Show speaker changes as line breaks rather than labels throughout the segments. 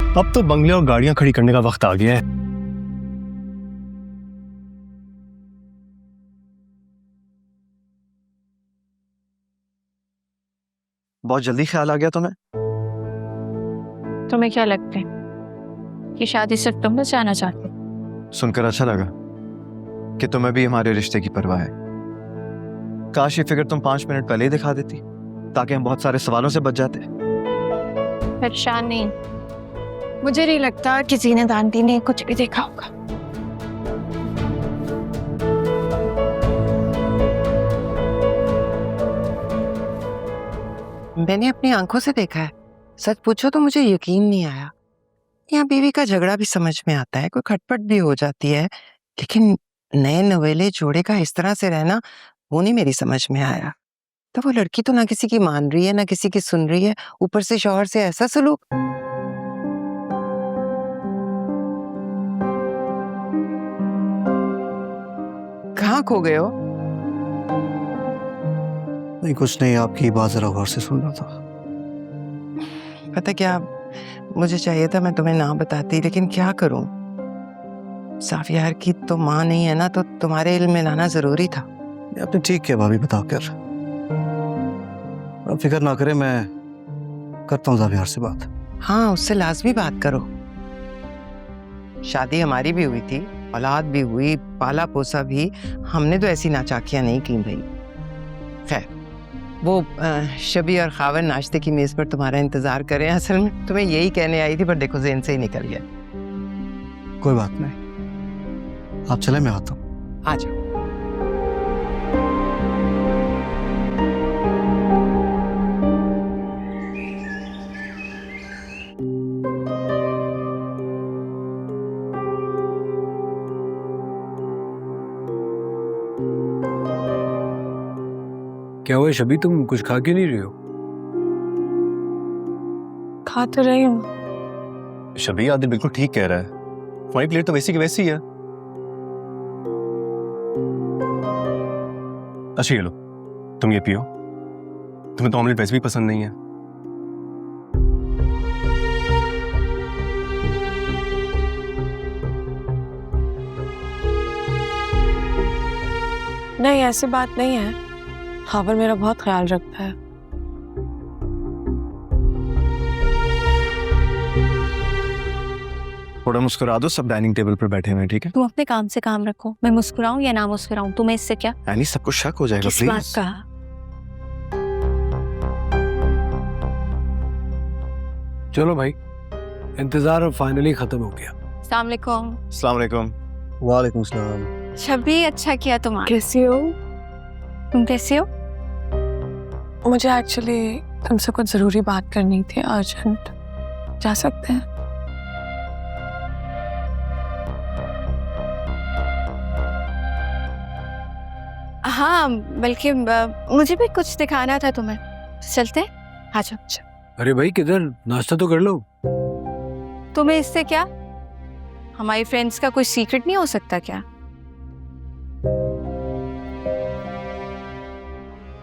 अब तो बंगले और गाड़ियां खड़ी करने का वक्त आ गया है। बहुत जल्दी ख्याल आ गया तुम्हें?
तुम्हें क्या लगता है कि शादी सिर्फ तुम बस जाना चाहते हो?
सुनकर अच्छा लगा कि तुम्हें भी हमारे रिश्ते की परवाह है। काश ये फिक्र तुम 5 मिनट पहले ही दिखा देती, ताकि हम बहुत सारे सवालों से बच जाते।
परेशान नहीं, मुझे नहीं लगता किसी ने दांती ने कुछ भी देखा होगा।
मैंने अपनी आंखों से देखा है। सच पूछो तो मुझे यकीन नहीं आया। यहाँ बीवी का झगड़ा भी समझ में आता है, कोई खटपट भी हो जाती है, लेकिन नए नवेले जोड़े का इस तरह से रहना वो नहीं मेरी समझ में आया। तो वो लड़की तो ना किसी की मान रही है ना किसी की सुन रही है, ऊपर से शौहर से ऐसा सलूक। कहाँ खो गए हो?
नहीं कुछ नहीं, आपकी बात जरा गौर से सुन रहा था।
पता क्या, मुझे चाहिए था मैं तुम्हें ना बताती, लेकिन क्या करूं, साफियार की तो माँ नहीं है ना, तो तुम्हारे इल्म में लाना जरूरी था।
ये आपने ठीक किया भाभी बताकर। अब फिक्र ना करें, मैं करता हूँ ज़ावियार से बात।
हाँ, उससे लाजमी बात करो। शादी हमारी भी हुई थी, औलाद भी हुई, पाला पोसा भी, हमने तो ऐसी नाचाकियां नहीं की भाई। खैर, वो शबी और खावर नाश्ते की मेज पर तुम्हारा इंतजार कर रहे हैं। असल में तुम्हें यही कहने आई थी, पर देखो ज़हन से ही निकल गया।
कोई बात नहीं, आप चले, मैं आता हूँ।
आ जाओ।
क्या हुआ शबी, तुम कुछ खा क्यों नहीं रही हो?
खा तो रही हूँ।
शबी आदिल बिल्कुल ठीक कह रहा है, तुम्हारी प्लेट तो वैसी की वैसी है। अच्छा ये लो, तुम ये पियो, तुम्हें तो ऑमलेट वैसे भी पसंद नहीं है।
नहीं, ऐसी बात नहीं है। खावर मेरा बहुत ख्याल रखता है।
थोड़ा मुस्कुरा दो, सब डाइनिंग टेबल पर बैठे हुए हैं, ठीक है?
तुम अपने काम से काम रखो। मैं मुस्कुराऊं या ना मुस्कुराऊं, तुम्हें इससे क्या?
यानी सबको शक हो जाएगा।
किस बात का?
चलो भाई, इंतजार अब फाइनली खत्म हो गया।
अस्सलाम वालेकुम।
अस्सलाम वालेकुम।
वालेकुम सलाम।
शबी, अच्छा किया तुम आए। कैसी हो? तुम कैसी हो? मुझे एक्चुअली तुमसे कुछ जरूरी बात करनी थी, अर्जेंट। जा सकते हैं? हाँ, बल्कि मुझे भी कुछ दिखाना था तुम्हें। चलते? आ जाओ।
अरे भाई किधर, नाश्ता तो कर लो।
तुम्हें इससे क्या? हमारी फ्रेंड्स का कोई सीक्रेट नहीं हो सकता क्या?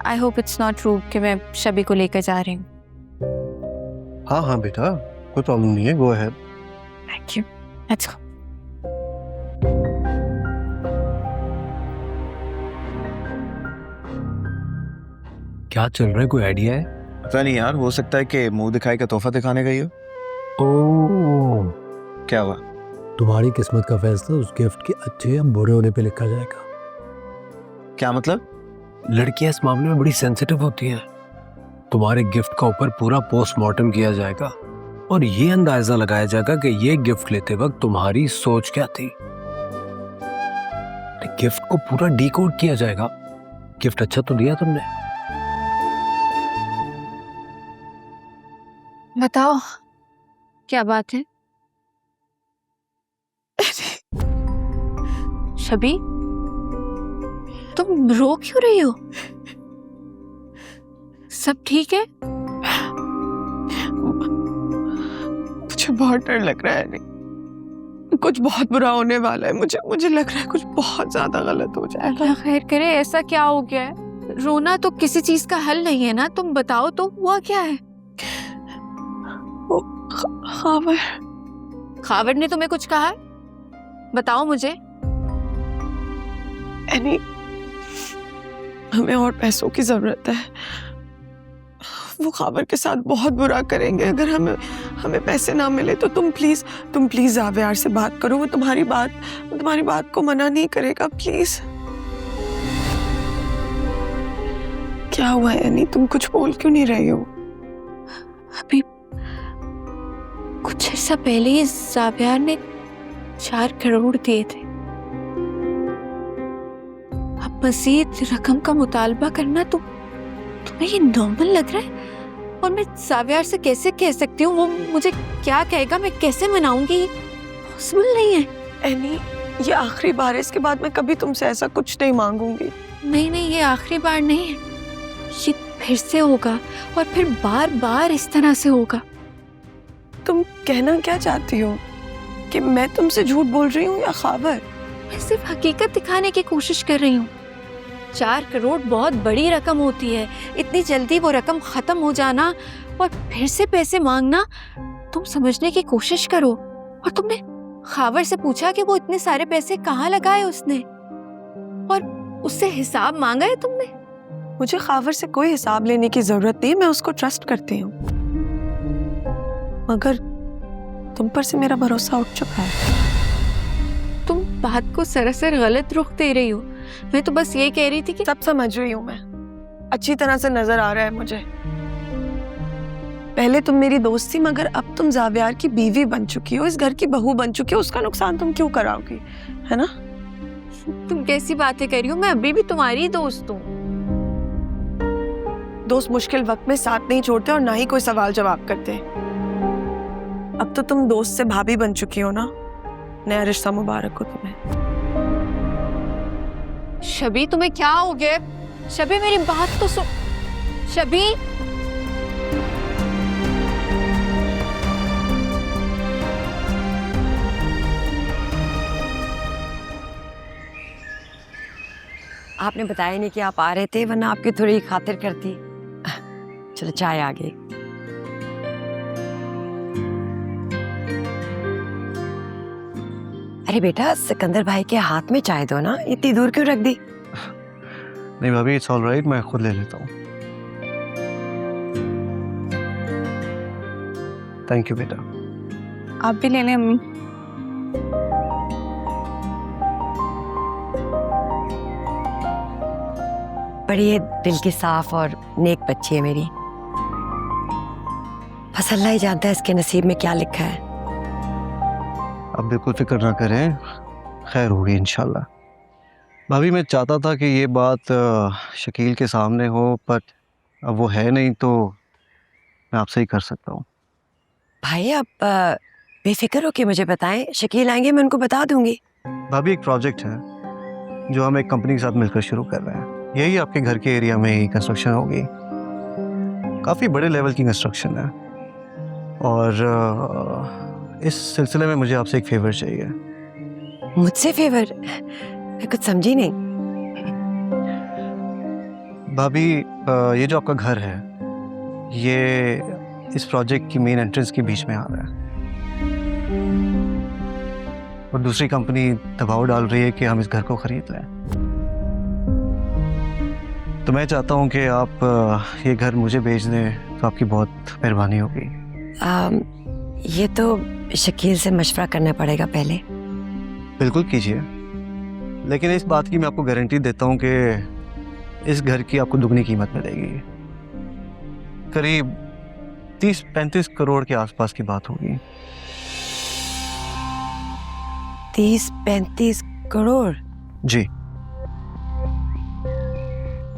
I hope it's not true कि मैं शबी को लेकर जा रही हूँ।
हाँ हाँ बेटा, कोई प्रॉब्लम नहीं है, go ahead.
Thank you. Let's go.
क्या चल रहा है, कोई आइडिया है?
पता नहीं यार, हो सकता है कि मुंह दिखाई का तोहफा दिखाने गई हो।
ओह,
क्या हुआ?
तुम्हारी किस्मत का फैसला उस गिफ्ट के अच्छे या बुरे होने पे लिखा जाएगा।
क्या मतलब?
लड़कियां इस मामले में बड़ी सेंसिटिव होती हैं। तुम्हारे गिफ्ट का ऊपर पूरा पोस्टमार्टम किया जाएगा और ये अंदाजा लगाया जाएगा कि ये गिफ्ट लेते वक्त तुम्हारी सोच क्या थी। गिफ्ट को पूरा डिकोड किया जाएगा। गिफ्ट अच्छा तो दिया तुमने?
बताओ, क्या बात है? शबी, तुम रो क्यों रही हो? सब ठीक है?
मुझे बहुत डर लग रहा है, कुछ बहुत बुरा होने वाला है। मुझे लग रहा है कुछ बहुत ज्यादा गलत हो जाएगा।
अल्लाह खैर करे। ऐसा क्या हो गया है? रोना तो किसी चीज का हल नहीं है ना। तुम बताओ तो, हुआ क्या है?
खावर
खावर ने तुम्हें कुछ कहा है? बताओ मुझे।
एनी, हमें और पैसों की जरूरत है। वो खावर के साथ बहुत बुरा करेंगे अगर हमें पैसे ना मिले। तो तुम प्लीज जावेयार से बात करो। वो तुम्हारी बात को मना नहीं करेगा। प्लीज। क्या हुआ है एनी? तुम कुछ बोल क्यों नहीं रही हो?
अभी कुछ ऐसा पहले ही जावेयार ने 4 करोड़ दिए थे। अब मजीद रकम का मुतालबा करना तुम्हें ये नॉर्मल लग रहा है? और मैं जावेयार से कैसे कह सकती हूँ? वो मुझे क्या कहेगा? मैं कैसे मनाऊंगी? पॉसिबल नहीं है।
एनी, ये आखिरी बार है। इसके बाद मैं कभी तुमसे ऐसा कुछ नहीं मांगूंगी।
नहीं, ये आखिरी बार नहीं है। ये फिर से होगा और फिर बार बार इस तरह से होगा।
तुम कहना क्या चाहती हो? कि मैं तुमसे झूठ बोल रही हूँ या खावर?
मैं सिर्फ हकीकत दिखाने की कोशिश कर रही हूँ। 4 करोड़ बहुत बड़ी रकम होती है। इतनी जल्दी वो रकम खत्म हो जाना और फिर से पैसे मांगना, तुम समझने की कोशिश करो। और तुमने खावर से पूछा कि वो इतने सारे पैसे कहाँ लगाए उसने, और उससे हिसाब मांगा है तुमने?
मुझे खावर से कोई हिसाब लेने की जरूरत नहीं। मैं उसको ट्रस्ट करती हूँ, मगर तुम पर से मेरा भरोसा उठ चुका है।
तुम बात को सरासर गलत रुख दे रही हो। मैं तो बस ये कह रही थी कि
सब समझ रही हूँ मैं। अच्छी तरह से नजर आ रहा है मुझे। पहले तुम मेरी दोस्त थी, मगर अब तुम जावेयार की बीवी बन चुकी हो, इस घर की बहू बन चुकी हो। उसका नुकसान तुम क्यों कराओगी? है ना?
तुम कैसी बातें कर रही हो? मैं अभी भी तुम्हारी दोस्त हूँ।
दोस्त मुश्किल वक्त में साथ नहीं छोड़ते और ना ही कोई सवाल जवाब करते। अब तो तुम दोस्त से भाभी बन चुकी हो ना। नया रिश्ता मुबारक हो तुम्हें।
शबी, तुम्हें क्या हो गया? शबी, मेरी बात तो सुन। शबी,
आपने बताया नहीं कि आप आ रहे थे, वरना आपकी थोड़ी खातिर करती। चलो चाय आ गई। अरे बेटा, सिकंदर भाई के हाथ में चाय दो ना। इतनी दूर क्यों रख दी?
नहीं भाभी, इट्स ऑल राइट, मैं खुद ले लेता हूँ। थैंक यू बेटा।
आप भी ले लें अम्मी।
बड़ी दिल की साफ और नेक बच्ची है मेरी। बस अल्लाह ही जानता है इसके नसीब में क्या लिखा है।
अब बिल्कुल फिक्र ना करें, खैर होगी इंशाल्लाह। भाभी, मैं चाहता था कि ये बात शकील के सामने हो, पर अब वो है नहीं, तो मैं आपसे ही कर सकता हूँ।
भाई आप बेफिक्र हो के मुझे बताएं। शकील आएंगे, मैं उनको बता दूंगी।
भाभी, एक प्रोजेक्ट है जो हम एक कंपनी के साथ मिलकर शुरू कर रहे हैं। यही आपके घर के एरिया में ही कंस्ट्रक्शन होगी। काफ़ी बड़े लेवल की कंस्ट्रक्शन है, और इस सिलसिले में मुझे आपसे एक फेवर चाहिए।
मुझसे फेवर? मैं कुछ समझी नहीं।
भाभी, ये जो आपका घर है, ये इस प्रोजेक्ट की मेन एंट्रेंस के बीच में आ रहा है, और दूसरी कंपनी दबाव डाल रही है कि हम इस घर को खरीद लें। तो मैं चाहता हूँ कि आप ये घर मुझे बेच दें, तो आपकी बहुत मेहरबानी होगी।
ये तो शकील से मशवरा करना पड़ेगा पहले।
बिल्कुल कीजिए, लेकिन इस बात की मैं आपको गारंटी देता हूँ कि इस घर की आपको दुगनी कीमत मिलेगी। करीब 30-35 करोड़ के आसपास की बात होगी।
30-35 करोड़?
जी।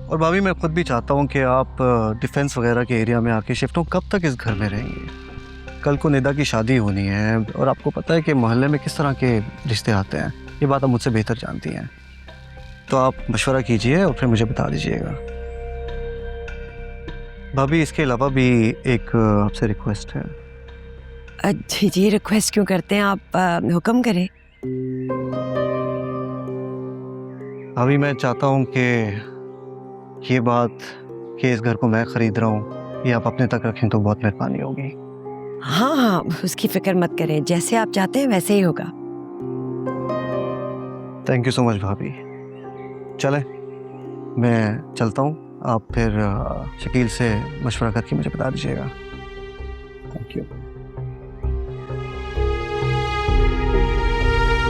और भाभी, मैं खुद भी चाहता हूँ कि आप डिफेंस वगैरह के एरिया में आके शिफ्ट हो। कब तक इस घर में रहेंगे? कल को निदा की शादी होनी है, और आपको पता है कि मोहल्ले में किस तरह के रिश्ते आते हैं। ये बात आप मुझसे बेहतर जानती हैं। तो आप मशवरा कीजिए और फिर मुझे बता दीजिएगा। भाभी, इसके अलावा भी एक आपसे रिक्वेस्ट है।
जी जी, रिक्वेस्ट क्यों करते हैं आप? हुक्म करें।
भाभी, मैं चाहता हूँ कि ये बात कि इस घर को मैं खरीद रहा हूँ, ये आप अपने तक रखें तो बहुत मेहरबानी होगी।
हाँ हाँ, उसकी फिक्र मत करें, जैसे आप चाहते हैं वैसे ही होगा।
थैंक यू सो मच भाभी। चले, मैं चलता हूँ, आप फिर शकील से मशवरा करके मुझे बता दीजिएगा। Thank you.